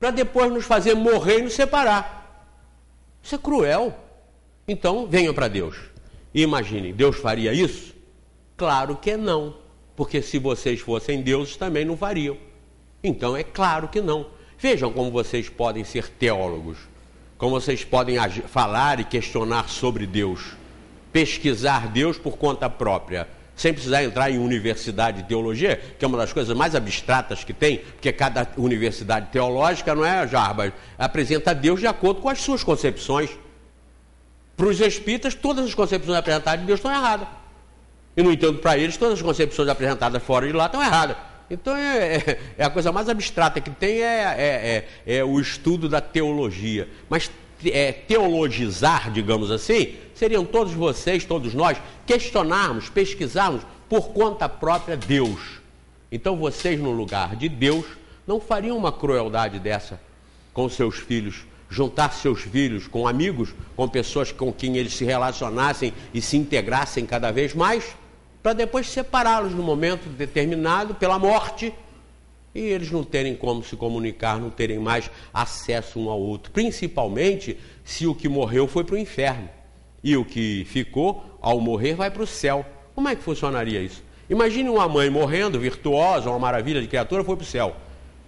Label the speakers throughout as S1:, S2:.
S1: para depois nos fazer morrer e nos separar. Isso é cruel. Então, venham para Deus. E imaginem, Deus faria isso? Claro que não. Porque se vocês fossem deuses, também não fariam. Então, é claro que não. Vejam como vocês podem ser teólogos. Como vocês podem falar e questionar sobre Deus. Pesquisar Deus por conta própria. Sem precisar entrar em universidade de teologia, que é uma das coisas mais abstratas que tem, porque cada universidade teológica, não é, Jarbas, apresenta Deus de acordo com as suas concepções. Para os espíritas, todas as concepções apresentadas de Deus estão erradas. E, no entanto, para eles, todas as concepções apresentadas fora de lá estão erradas. Então, é a coisa mais abstrata que tem é o estudo da teologia. Mas teologizar, digamos assim, seriam todos vocês, todos nós, questionarmos, pesquisarmos por conta própria Deus. Então vocês, no lugar de Deus, não fariam uma crueldade dessa com seus filhos, juntar seus filhos com amigos, com pessoas com quem eles se relacionassem e se integrassem cada vez mais, para depois separá-los no momento determinado pela morte, e eles não terem como se comunicar, não terem mais acesso um ao outro. Principalmente se o que morreu foi para o inferno. E o que ficou, ao morrer, vai para o céu. Como é que funcionaria isso? Imagine uma mãe morrendo, virtuosa, uma maravilha de criatura, foi para o céu.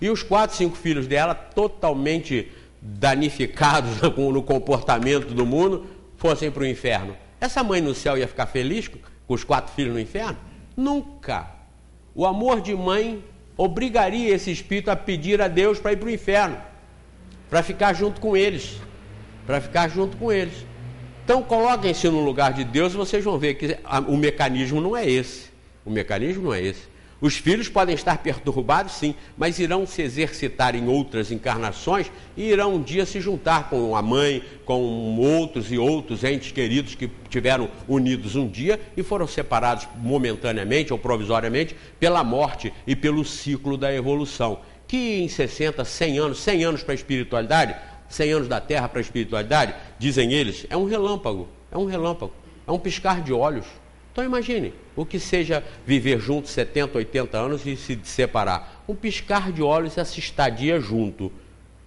S1: E os 4, 5 filhos dela, totalmente danificados no comportamento do mundo, fossem para o inferno. Essa mãe no céu ia ficar feliz com os 4 filhos no inferno? Nunca. O amor de mãe obrigaria esse espírito a pedir a Deus para ir para o inferno, para ficar junto com eles, Então, coloquem-se no lugar de Deus e vocês vão ver que o mecanismo não é esse. Os filhos podem estar perturbados, sim, mas irão se exercitar em outras encarnações e irão um dia se juntar com a mãe, com outros e outros entes queridos que tiveram unidos um dia e foram separados momentaneamente ou provisoriamente pela morte e pelo ciclo da evolução. Que em 60, 100 anos para a espiritualidade, 100 anos da Terra para a espiritualidade, dizem eles, é um relâmpago, é um piscar de olhos. Então imagine, o que seja viver juntos 70, 80 anos e se separar. Um piscar de olhos e essa estadia junto.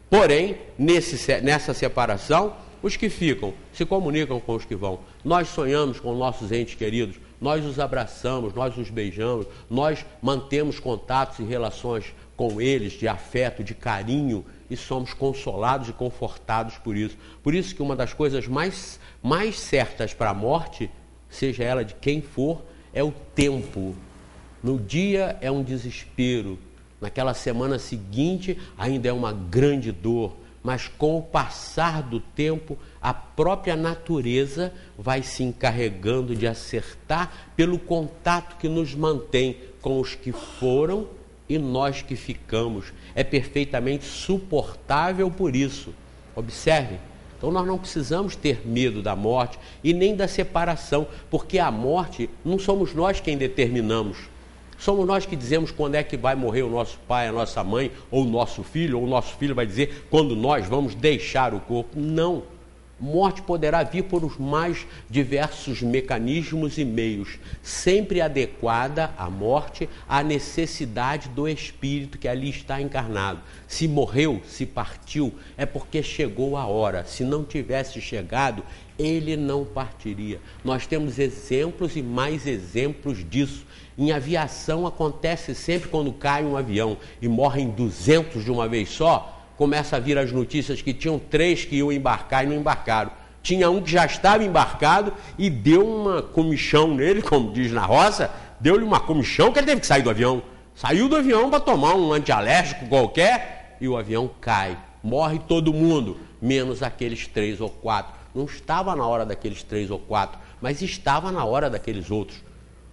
S1: Porém, nessa separação, os que ficam se comunicam com os que vão. Nós sonhamos com nossos entes queridos, nós os abraçamos, nós os beijamos, nós mantemos contatos e relações com eles de afeto, de carinho, e somos consolados e confortados por isso. Por isso que uma das coisas mais certas para a morte, seja ela de quem for, é o tempo. No dia é um desespero, naquela semana seguinte ainda é uma grande dor, mas com o passar do tempo, a própria natureza vai se encarregando de acertar pelo contato que nos mantém com os que foram e nós que ficamos. É perfeitamente suportável por isso. Observem. Então nós não precisamos ter medo da morte e nem da separação, porque a morte não somos nós quem determinamos. Somos nós que dizemos quando é que vai morrer o nosso pai, a nossa mãe, ou o nosso filho vai dizer quando nós vamos deixar o corpo. Não. Morte poderá vir por os mais diversos mecanismos e meios, sempre adequada a morte à necessidade do espírito que ali está encarnado. Se morreu, se partiu, é porque chegou a hora. Se não tivesse chegado, ele não partiria. Nós temos exemplos e mais exemplos disso. Em aviação acontece sempre quando cai um avião e morrem 200 de uma vez só, começa a vir as notícias que tinham 3 que iam embarcar e não embarcaram. Tinha um que já estava embarcado e deu uma comichão nele, como diz na roça, deu-lhe uma comichão que ele teve que sair do avião. Saiu do avião para tomar um antialérgico qualquer e o avião cai. Morre todo mundo, menos aqueles 3 ou 4. Não estava na hora daqueles 3 ou 4, mas estava na hora daqueles outros.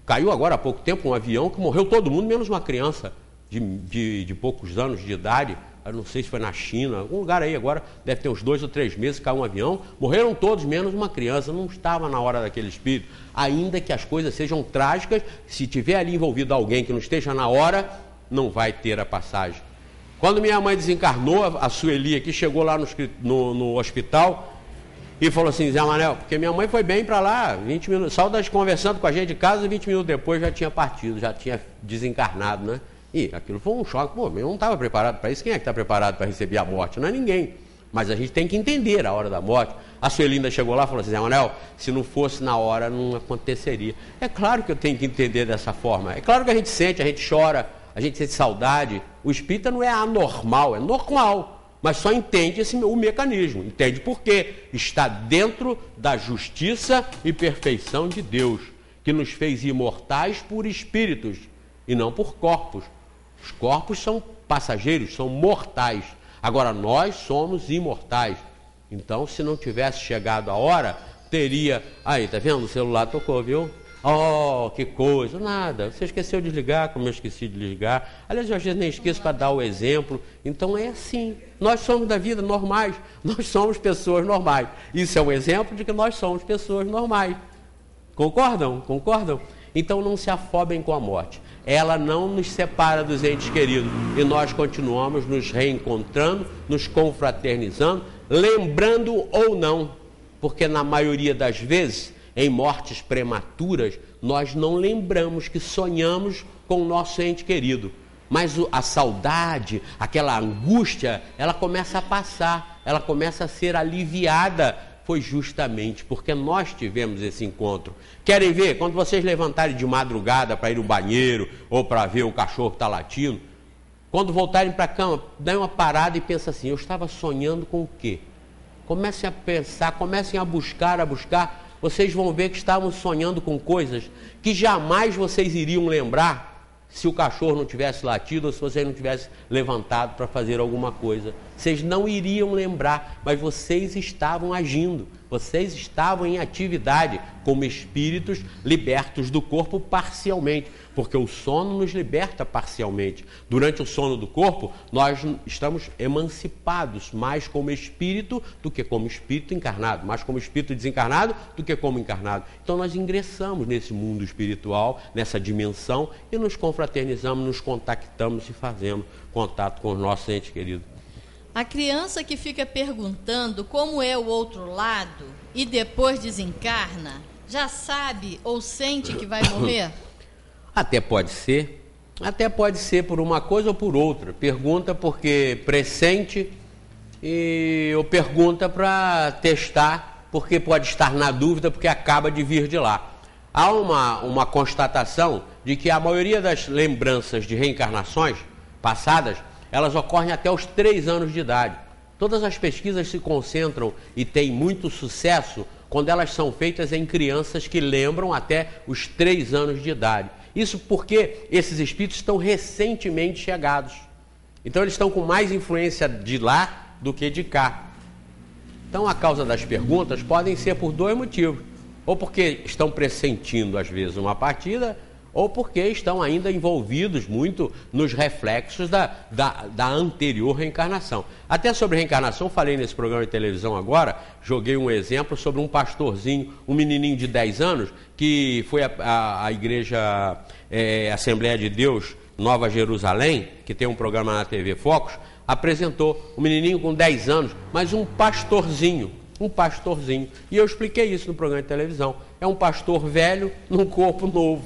S1: Caiu agora há pouco tempo um avião que morreu todo mundo, menos uma criança de poucos anos de idade. Eu não sei se foi na China, algum lugar aí agora, deve ter uns 2 ou 3 meses, caiu um avião, morreram todos, menos uma criança. Não estava na hora daquele espírito. Ainda que as coisas sejam trágicas, se tiver ali envolvido alguém que não esteja na hora, não vai ter a passagem. Quando minha mãe desencarnou, a Sueli aqui chegou lá no hospital e falou assim, Zé Manel, porque minha mãe foi bem para lá, 20 minutos, só das conversando com a gente de casa, 20 minutos depois já tinha partido, já tinha desencarnado, né? E aquilo foi um choque. Pô, eu não estava preparado para isso. Quem é que está preparado para receber a morte? Não é ninguém. Mas a gente tem que entender a hora da morte. A Suelinda chegou lá e falou assim: Zé Manuel, se não fosse na hora, não aconteceria. É claro que eu tenho que entender dessa forma. É claro que a gente sente, a gente chora, a gente sente saudade. O espírita não é anormal, é normal. Mas só entende o mecanismo. Entende por quê? Está dentro da justiça e perfeição de Deus, que nos fez imortais por espíritos e não por corpos. Os corpos são passageiros, são mortais. Agora, nós somos imortais. Então, se não tivesse chegado a hora, teria... Aí, tá vendo? O celular tocou, viu? Oh, que coisa. Nada. Você esqueceu de desligar, como eu esqueci de desligar. Aliás, eu às vezes nem esqueço para dar o exemplo. Então, é assim. Nós somos da vida normais. Nós somos pessoas normais. Isso é um exemplo de que nós somos pessoas normais. Concordam? Concordam? Então, não se afobem com a morte. Ela não nos separa dos entes queridos e nós continuamos nos reencontrando, nos confraternizando, lembrando ou não, porque na maioria das vezes, em mortes prematuras, nós não lembramos que sonhamos com o nosso ente querido, mas a saudade, aquela angústia, ela começa a passar, ela começa a ser aliviada. Foi justamente porque nós tivemos esse encontro. Querem ver? Quando vocês levantarem de madrugada para ir ao banheiro ou para ver o cachorro que está latindo, quando voltarem para a cama, dêem uma parada e pensem assim: eu estava sonhando com o quê? Comecem a pensar, comecem a buscar. Vocês vão ver que estavam sonhando com coisas que jamais vocês iriam lembrar se o cachorro não tivesse latido ou se vocês não tivessem levantado para fazer alguma coisa. Vocês não iriam lembrar, mas vocês estavam agindo, vocês estavam em atividade como espíritos libertos do corpo parcialmente, porque o sono nos liberta parcialmente. Durante o sono do corpo, nós estamos emancipados, mais como espírito do que como espírito encarnado, mais como espírito desencarnado do que como encarnado. Então nós ingressamos nesse mundo espiritual, nessa dimensão, e nos confraternizamos, nos contactamos e fazemos contato com os nossos entes queridos.
S2: A criança que fica perguntando como é o outro lado e depois desencarna, já sabe ou sente que vai morrer?
S1: Até pode ser por uma coisa ou por outra. Pergunta porque pressente ou pergunta para testar, porque pode estar na dúvida, porque acaba de vir de lá. Há uma constatação de que a maioria das lembranças de reencarnações passadas, elas ocorrem até os 3 anos de idade. Todas as pesquisas se concentram e têm muito sucesso quando elas são feitas em crianças que lembram até os 3 anos de idade. Isso porque esses espíritos estão recentemente chegados. Então eles estão com mais influência de lá do que de cá. Então a causa das perguntas podem ser por 2 motivos. Ou porque estão pressentindo às vezes uma partida, ou porque estão ainda envolvidos muito nos reflexos da anterior reencarnação. Até sobre reencarnação, falei nesse programa de televisão agora, joguei um exemplo sobre um pastorzinho, um menininho de 10 anos, que foi à igreja Assembleia de Deus, Nova Jerusalém, que tem um programa na TV Focus, apresentou um menininho com 10 anos, mas um pastorzinho. E eu expliquei isso no programa de televisão. É um pastor velho num corpo novo.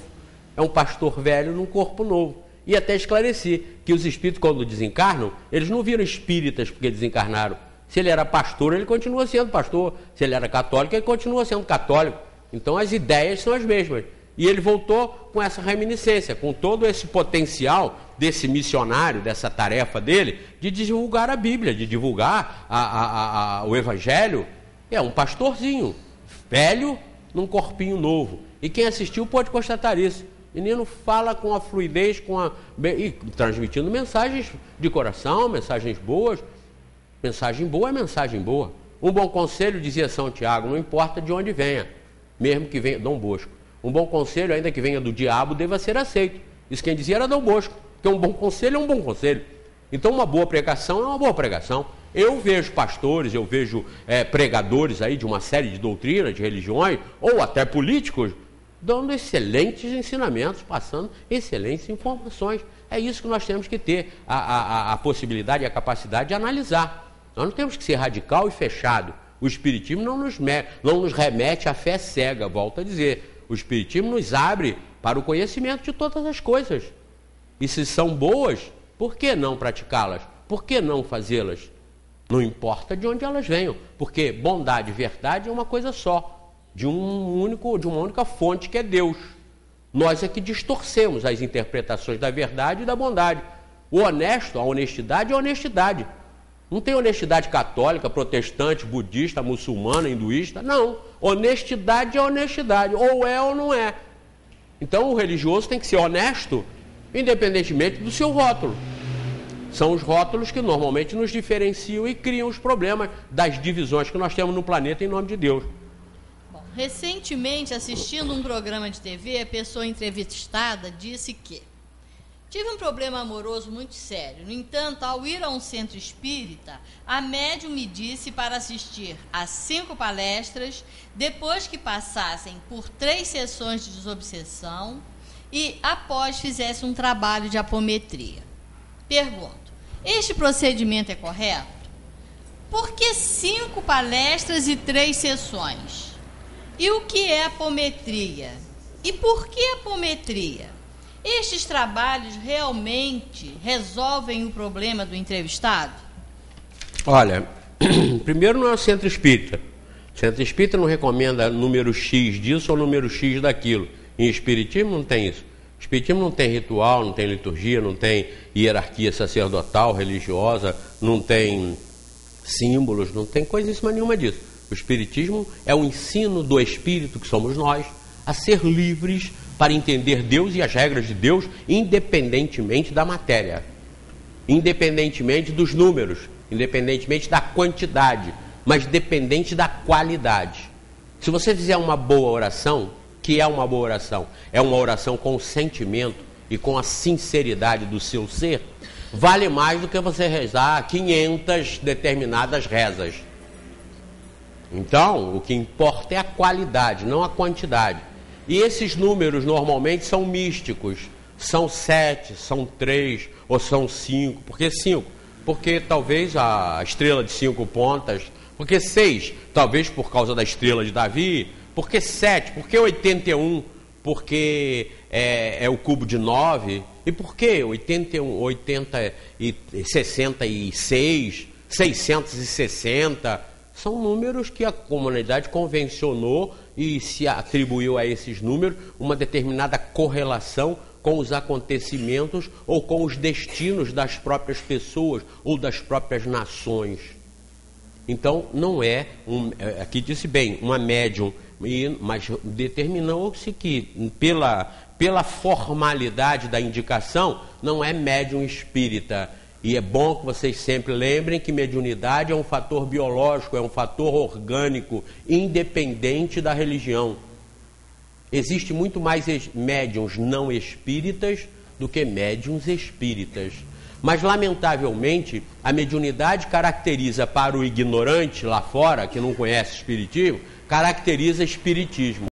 S1: É um pastor velho num corpo novo. E até esclareci que os espíritos, quando desencarnam, eles não viram espíritas porque desencarnaram. Se ele era pastor, ele continua sendo pastor. Se ele era católico, ele continua sendo católico. Então as ideias são as mesmas. E ele voltou com essa reminiscência, com todo esse potencial desse missionário, dessa tarefa dele, de divulgar a Bíblia, de divulgar o Evangelho. É um pastorzinho, velho num corpinho novo. E quem assistiu pode constatar isso. O menino fala com a fluidez, e transmitindo mensagens de coração, mensagens boas. Mensagem boa é mensagem boa. Um bom conselho, dizia São Tiago, não importa de onde venha, mesmo que venha Dom Bosco. Um bom conselho, ainda que venha do diabo, deva ser aceito. Isso quem dizia era Dom Bosco, porque um bom conselho é um bom conselho. Então uma boa pregação é uma boa pregação. Eu vejo pastores, eu vejo pregadores aí de uma série de doutrinas, de religiões, ou até políticos, dando excelentes ensinamentos, passando excelentes informações. É isso que nós temos que ter, a possibilidade e a capacidade de analisar. Nós não temos que ser radical e fechado. O Espiritismo não nos remete à fé cega, volto a dizer. O Espiritismo nos abre para o conhecimento de todas as coisas. E se são boas, por que não praticá-las? Por que não fazê-las? Não importa de onde elas venham, porque bondade e verdade é uma coisa só, de uma única fonte, que é Deus. Nós é que distorcemos as interpretações da verdade e da bondade. O honesto, a honestidade é honestidade. Não tem honestidade católica, protestante, budista, muçulmana, hinduísta. Não. Honestidade é honestidade. Ou é ou não é. Então o religioso tem que ser honesto, independentemente do seu rótulo. São os rótulos que normalmente nos diferenciam e criam os problemas das divisões que nós temos no planeta em nome de Deus.
S2: Bom, recentemente, assistindo um programa de TV, a pessoa entrevistada disse que tive um problema amoroso muito sério. No entanto, ao ir a um centro espírita, a médium me disse para assistir a 5 palestras, depois que passassem por 3 sessões de desobsessão e após fizesse um trabalho de apometria. Pergunto, este procedimento é correto? Por que 5 palestras e 3 sessões? E o que é apometria? E por que apometria? Estes trabalhos realmente resolvem o problema do entrevistado?
S1: Olha, primeiro não é o centro espírita. O centro espírita não recomenda número X disso ou número X daquilo. Em espiritismo não tem isso. O espiritismo não tem ritual, não tem liturgia, não tem hierarquia sacerdotal, religiosa, não tem símbolos, não tem coisíssima nenhuma disso. O espiritismo é o ensino do espírito, que somos nós, a ser livres para entender Deus e as regras de Deus, independentemente da matéria, independentemente dos números, independentemente da quantidade, mas dependente da qualidade. Se você fizer uma boa oração, que é uma boa oração? É uma oração com o sentimento e com a sinceridade do seu ser, vale mais do que você rezar 500 determinadas rezas. Então, o que importa é a qualidade, não a quantidade. E esses números normalmente são místicos. São 7, são 3 ou são 5. Por que 5? Porque talvez a estrela de 5 pontas. Por que 6? Talvez por causa da estrela de Davi. Por que 7? Por que 81? Porque é o cubo de 9. E por que 66, 660? São números que a comunidade convencionou e se atribuiu a esses números uma determinada correlação com os acontecimentos ou com os destinos das próprias pessoas ou das próprias nações. Então, não é, aqui disse bem, uma médium, mas determinou-se que, pela formalidade da indicação, não é médium espírita. E é bom que vocês sempre lembrem que mediunidade é um fator biológico, é um fator orgânico, independente da religião. Existe muito mais médiuns não espíritas do que médiuns espíritas. Mas, lamentavelmente, a mediunidade caracteriza para o ignorante lá fora, que não conhece espiritismo, caracteriza espiritismo.